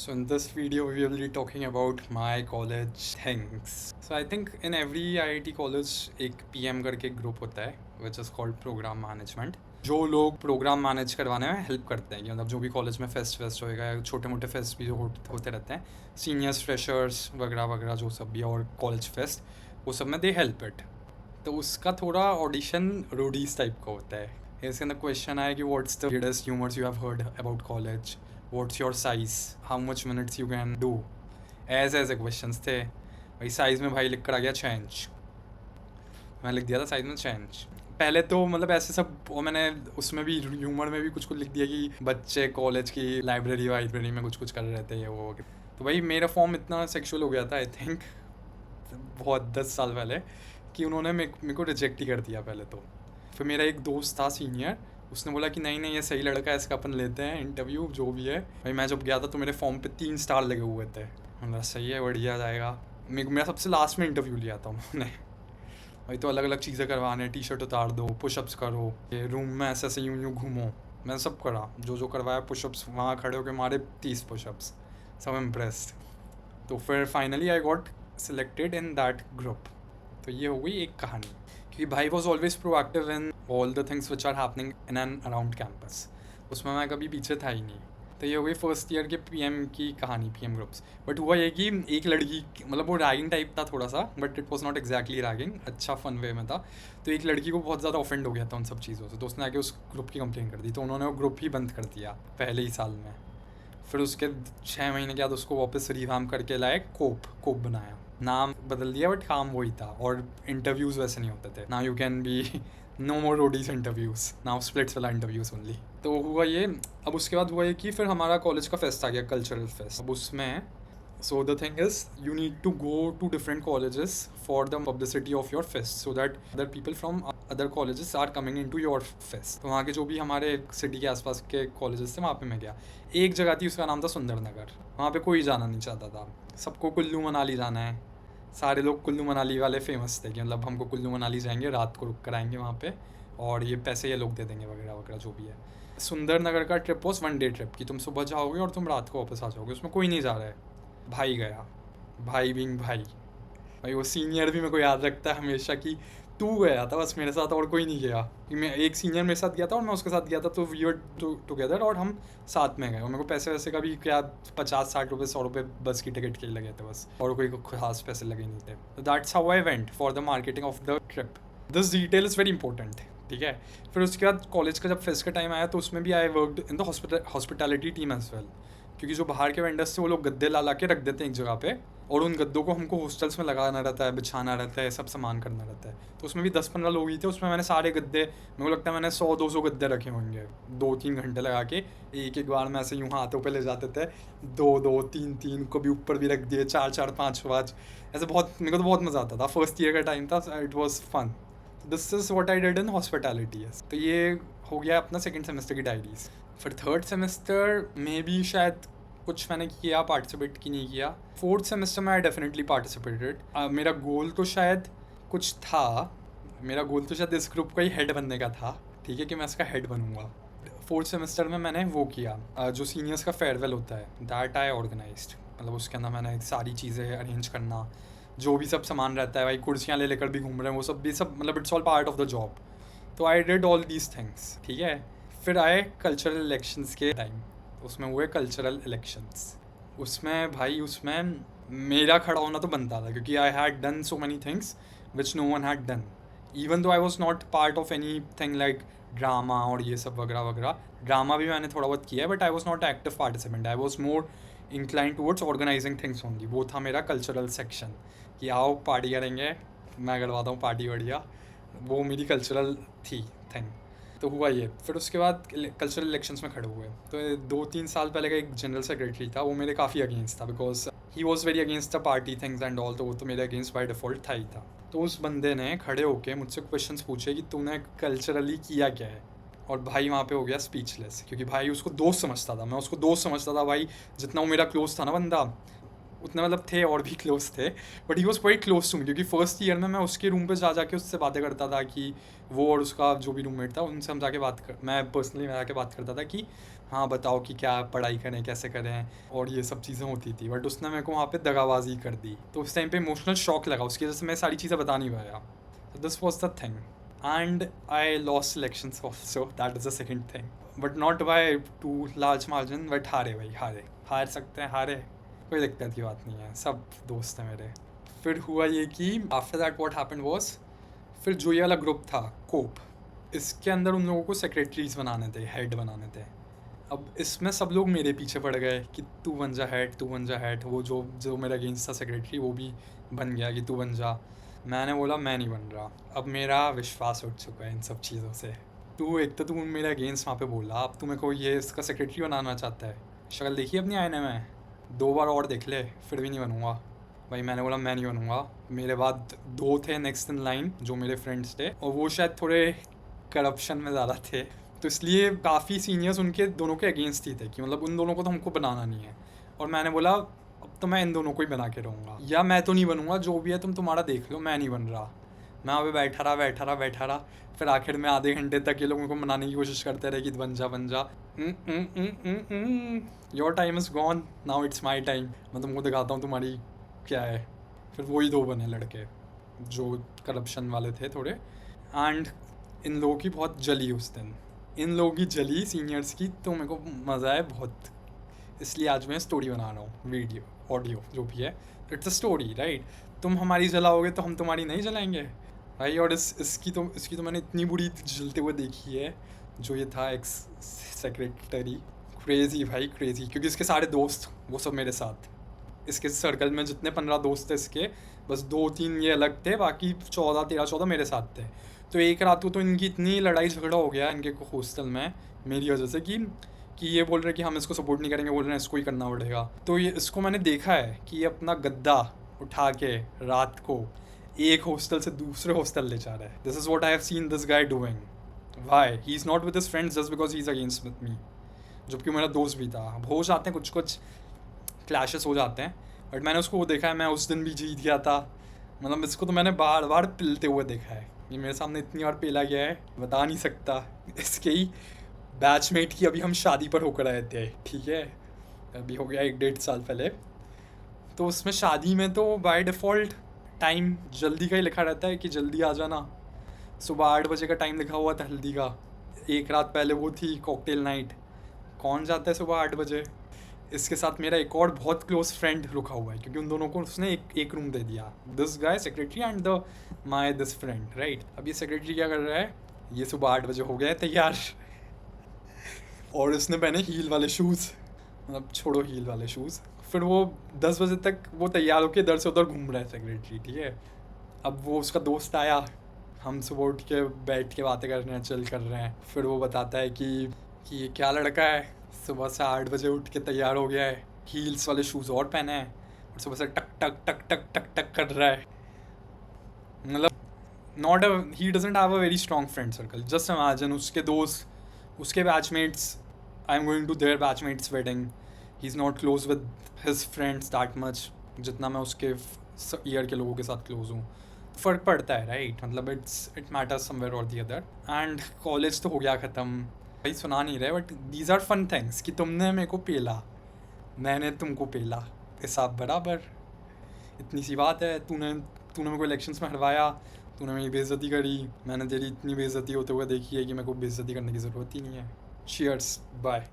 So in this video, we will be talking about my college things. So I think in every IIT college एक PM करके एक group होता है which is called program management. जो लोग programme manage करवाने में help करते हैं, मतलब जो भी कॉलेज में फेस्ट होएगा या छोटे मोटे फेस्ट भी जो होते रहते हैं, सीनियर्स फ्रेशर्स वगैरह वगैरह जो सब भी, और कॉलेज फेस्ट, वो सब में दे हेल्प इट. तो उसका थोड़ा ऑडिशन रोडीज टाइप का होता है. इसके अंदर क्वेश्चन आया कि what's the weirdest humors you have heard about college, what's your size, how much minutes you can do, ऐसे क्वेश्चंस थे भाई. साइज़ में भाई लिख कर आ गया 6 इंच. मैं लिख दिया था साइज़ में 6 इंच. पहले तो मतलब ऐसे सब, और मैंने उसमें भी ह्यूमर में भी कुछ लिख दिया कि बच्चे कॉलेज की लाइब्रेरी में कुछ कर रहे थे ये वो. तो भाई मेरा फॉर्म इतना सेक्सुअल हो गया था आई थिंक बहुत 10 साल पहले कि उन्होंने मेरे को रिजेक्ट ही कर दिया पहले तो. फिर मेरा एक दोस्त था सीनियर, उसने बोला कि नहीं ये सही लड़का है, इसका अपन लेते हैं इंटरव्यू जो भी है. भाई मैं जब गया था तो मेरे फॉर्म पे 3 स्टार लगे हुए थे. मतलब सही है, बढ़िया जाएगा. मेरा सबसे लास्ट में इंटरव्यू लिया था उन्होंने. भाई तो अलग अलग चीज़ें करवाने, टी शर्ट उतार दो, पुशअप्स करो, ये रूम में ऐसे यूँ घूमो. मैंने सब करा जो करवाया. पुशअप्स वहाँ खड़े होकर मारे 30 पुशअप्स. सब इम्प्रेस्ड. तो फिर finally I got selected in that group. तो ये हो गई एक कहानी कि भाई was always proactive in all the things which are happening in and around campus. उसमें मैं कभी पीछे था ही नहीं. तो ये हो गई फर्स्ट ईयर के PM की कहानी, PM ग्रुप्स. बट हुआ ये कि एक लड़की, मतलब वो रैगिंग टाइप था थोड़ा सा, but it was not exactly ragging, अच्छा फन वे में था. तो एक लड़की को बहुत ज़्यादा ऑफेंड हो गया था उन सब चीज़ों से, तो उसने आके उस ग्रुप की कंप्लेन कर दी. तो उन्होंने वो ग्रुप ही बंद कर दिया पहले ही साल में. फिर उसके 6 महीने के बाद उसको वापस रिवाम करके लाए, कोप बनाया, नाम बदल दिया, बट काम वही था. और इंटरव्यूज़ वैसे नहीं होते थे. Now you can be no more Roadies interviews, now Splits वाला इंटरव्यूज़ ओनली. तो हुआ ये. अब उसके बाद हुआ ये कि फिर हमारा कॉलेज का फेस्ट आ गया, कल्चरल फेस्ट. अब उसमें so the thing is you need to go to different colleges for the publicity of your fest so that other people from other colleges are coming into your fest. तो वहाँ के जो भी हमारे city के आसपास के कॉलेजेस थे वहाँ पे मैं गया. एक जगह थी, उसका नाम था सुंदर नगर. वहाँ पे कोई जाना नहीं चाहता था, सबको कुल्लू मनाली जाना है. सारे लोग कुल्लू मनाली वाले फेमस थे कि मतलब हमको कुल्लू मनाली जाएंगे, रात को रुक कर आएंगे वहाँ पे, और ये पैसे ये लोग दे देंगे वगैरह वगैरह जो भी है. सुंदर नगर का ट्रिप वॉज 1 डे ट्रिप कि तुम सुबह जाओगे और तुम रात को वापस आ जाओगे. उसमें कोई नहीं जा रहा है. भाई गया, भाई बीइंग भाई वो सीनियर भी मेरे को याद रखता है हमेशा कि तू गया था बस मेरे साथ, और कोई नहीं गया. मैं एक सीनियर मेरे साथ गया था और मैं उसके साथ गया था, तो वी वर टुगेदर और हम साथ में गए. और मेरे को पैसे वैसे का भी क्या 50-60 रुपये 100 रुपये बस की टिकट के लगे थे बस, और कोई खास पैसे लगे नहीं थे. तो that's how I went for the marketing of the trip. This detail is very important. ठीक है. फिर उसके बाद कॉलेज का जब फेस्ट का टाइम आया तो उसमें भी I worked in the hospitality team as well. क्योंकि जो बाहर के वेंडर्स थे वो लोग गद्दे ला के रख देते हैं एक जगह पे, और उन गद्दों को हमको हॉस्टल्स में लगाना रहता है, बिछाना रहता है, सब सामान करना रहता है. तो उसमें भी 10-15 लोग ही थे. उसमें मैंने सारे गद्दे, मेरे को लगता है मैंने 100-200 गद्दे रखे होंगे 2-3 घंटे लगा के. एक बार में ऐसे यूँ हाथों पे ले जाते थे, 2-2, 3-3, कभी ऊपर भी रख दिए, 4-4, 5-5 ऐसे. बहुत मेरे को तो बहुत मज़ा आता था. फर्स्ट ईयर का टाइम था, it was fun. This is what I did in hospitality. तो ये हो गया अपना सेकेंड सेमेस्टर की डायरीज. फिर थर्ड सेमेस्टर में भी शायद कुछ मैंने किया, पार्टिसिपेट की नहीं किया. फोर्थ सेमेस्टर में आई डेफिनेटली पार्टिसिपेटेड. मेरा गोल तो शायद कुछ था, मेरा गोल तो शायद इस ग्रुप का ही हेड बनने का था. ठीक है, कि मैं इसका हेड बनूंगा. फोर्थ सेमेस्टर में मैंने वो किया, जो सीनियर्स का फेयरवेल होता है, दैट आई ऑर्गेनाइज्ड. मतलब उसके अंदर मैंने सारी चीज़ें अरेंज करना, जो भी सब सामान रहता है भाई, कुर्सियाँ ले लेकर भी घूम रहे हैं, वो सब भी सब, मतलब it's all part of the job. तो I did all these things. ठीक है. फिर आए कल्चरल इलेक्शंस के टाइम. उसमें हुए कल्चरल इलेक्शंस. उसमें भाई उसमें मेरा खड़ा होना तो बनता था, क्योंकि I had done so many things which no one had done. Even though I was not part of anything like drama और ये सब वगैरह वगैरह. ड्रामा भी मैंने थोड़ा बहुत किया है, but I was not active participant. I was more incline towards organising things only. वो था मेरा कल्चरल सेक्शन कि आओ पार्टी करेंगे, मैं करवाता हूँ पार्टी बढ़िया. वो मेरी कल्चरल थी थिंग. तो हुआ ये. फिर उसके बाद कल्चरल इलेक्शंस में खड़े हुए. तो 2-3 साल पहले का एक जनरल सेक्रेटरी था, वो मेरे काफ़ी अगेंस्ट था, because he was very against the party things and all. तो वो तो मेरे अगेंस्ट बाय डिफ़ॉल्ट था ही था. तो उस बंदे ने खड़े होके मुझसे क्वेश्चंस पूछे कि तूने कल्चरली किया क्या है. और भाई वहाँ पे हो गया स्पीचलेस, क्योंकि भाई उसको दोस्त समझता था, मैं उसको दोस्त समझता था भाई, जितना वो मेरा क्लोज था ना बंदा. उतने मतलब थे और भी क्लोज थे, but he was quite close to me, क्योंकि फर्स्ट ईयर में मैं उसके रूम पे जा जाके उससे बातें करता था कि वो और उसका जो भी रूममेट था उनसे हम जाके मैं पर्सनली जाके बात करता था कि हाँ बताओ कि क्या पढ़ाई करें, कैसे करें, और ये सब चीज़ें होती थी। बट उसने मेरे को वहाँ पे दगाबाजी कर दी, तो उस टाइम पे इमोशनल शॉक लगा, उसकी वजह से मैं सारी चीज़ें बता नहीं पाया। This was the thing and I lost selections also, that is the second thing, but not by two large margin, but हारे भाई, हार सकते हैं, हारे, कोई दिक्कत की बात नहीं है, सब दोस्त हैं मेरे। फिर हुआ ये कि after that what happened was, फिर जो ये वाला ग्रुप था कोप, इसके अंदर उन लोगों को सेक्रेटरीज बनाने थे, हेड बनाने थे। अब इसमें सब लोग मेरे पीछे पड़ गए कि तू बन जा हेड, तू बन जा हेड। वो जो जो मेरा अगेंस्ट था सेक्रेटरी, वो भी बन गया कि तू बन जा। मैंने बोला मैं नहीं बन रहा। अब मेरा विश्वास उठ चुका है इन सब चीज़ों से। तू मेरे अगेंस्ट वहाँ पे बोला, अब तू मेरे को ये इसका सेक्रेटरी बनाना चाहता है। शक्ल देखी अपनी आईने में, 2 बार और देख ले, फिर भी नहीं बनूंगा भाई। मैंने बोला मैं नहीं बनूंगा। मेरे बाद 2 थे नेक्स्ट इन लाइन जो मेरे फ्रेंड्स थे, और वो शायद थोड़े करप्शन में ज़्यादा थे, तो इसलिए काफ़ी सीनियर्स उनके दोनों के अगेंस्ट ही थे कि मतलब उन दोनों को तो हमको बनाना नहीं है। और मैंने बोला अब तो मैं इन दोनों को ही बना के रहूँगा, या मैं तो नहीं बनूंगा, जो भी है तुम तुम्हारा देख लो, मैं नहीं बन रहा। मैं वहाँ पे बैठा रहा। फिर आखिर में आधे घंटे तक ये लोगों को मनाने की कोशिश करते रहे कि बन जा। Your time is gone, now it's my time, मैं तुमको दिखाता हूँ तुम्हारी क्या है। फिर वही 2 बने लड़के जो करप्शन वाले थे थोड़े, एंड इन लोगों की बहुत जली उस दिन, इन लोगों की जली सीनियर्स की, तो मेरे को मज़ा आया बहुत। इसलिए आज मैं स्टोरी बना रहा हूँ, वीडियो ऑडियो जो भी है, इट्स अ स्टोरी राइट। तुम हमारी जलाओगे तो हम तुम्हारी नहीं जलाएंगे भाई। और इसकी तो मैंने इतनी बुरी जलते हुए देखी है, जो ये था एक्स सेक्रेटरी, क्रेज़ी भाई क्रेज़ी, क्योंकि इसके सारे दोस्त वो सब मेरे साथ, इसके सर्कल में जितने 15 दोस्त थे इसके, बस 2-3 ये अलग थे, बाकी 14 मेरे साथ थे। तो एक रात को तो इनकी इतनी लड़ाई झगड़ा हो गया इनके हॉस्टल में मेरी वजह से कि ये बोल रहे कि हम इसको सपोर्ट नहीं करेंगे, बोल रहे हैं इसको ही करना पड़ेगा। तो ये इसको मैंने देखा है कि ये अपना गद्दा उठा के रात को एक हॉस्टल से दूसरे हॉस्टल ले जा रहा है। This is what I have seen this guy doing. Why he is not with his friends just because he is against with me, जबकि मेरा दोस्त भी था। हो जाते हैं कुछ क्लैशेस हो जाते हैं, बट मैंने उसको देखा है, मैं उस दिन भी जीत गया था। मतलब इसको तो मैंने बार बार पिलते हुए देखा है, ये मेरे सामने इतनी बार पेला गया है बता नहीं सकता। इसके ही बैचमेट की अभी हम शादी पर होकर आए थे, ठीक है, अभी हो गया 1-1.5 साल पहले। तो उसमें शादी में तो बाय डिफ़ॉल्ट टाइम जल्दी का ही लिखा रहता है कि जल्दी आ जाना। सुबह 8 बजे का टाइम लिखा हुआ था हल्दी का। एक रात पहले वो थी कॉकटेल नाइट, कौन जाता है सुबह 8 बजे। इसके साथ मेरा एक और बहुत क्लोज फ्रेंड रुका हुआ है, क्योंकि उन दोनों को उसने एक रूम दे दिया, this guy secretary and this friend right. अब ये सेक्रेटरी क्या कर रहा है, ये सुबह 8 बजे हो गया है तैयार, और उसने पहने हील वाले शूज़, मतलब छोड़ो हील वाले शूज़। फिर वो 10 बजे तक वो तैयार होकर इधर से उधर घूम रहा है सेक्रेटरी, ठीक है। अब वो उसका दोस्त आया, हम सुबह उठ के बैठ के बातें कर रहे हैं, चिल कर रहे हैं। फिर वो बताता है कि ये क्या लड़का है, सुबह से 8 बजे उठ के तैयार हो गया है, हील्स वाले शूज़ और पहने हैं, और सुबह से टक टक टक टक टक टक कर रहा है। मतलब he doesn't have a very strong friend circle. Just imagine उसके दोस्त, उसके batchmates, I am going to their batchmates wedding, he is not close with his friends that much जितना मैं उसके ईयर के लोगों के साथ क्लोज हूँ। फ़र्क पड़ता है राइट, मतलब इट मैटर्स समवेयर और दी अदर। एंड कॉलेज तो हो गया ख़त्म भाई, सुना नहीं रहे, but these are fun things कि तुमने मेरे को पेला, मैंने तुमको पेला, हिसाब बराबर, इतनी सी बात है। तूने मेरे को इलेक्शंस में हरवाया, तूने मेरी बेइज्जती करी, मैंने तेरी इतनी बेइज्जती होते हुए देखी है कि मेरे को बेइज्जती करने की ज़रूरत ही नहीं है। Cheers, bye.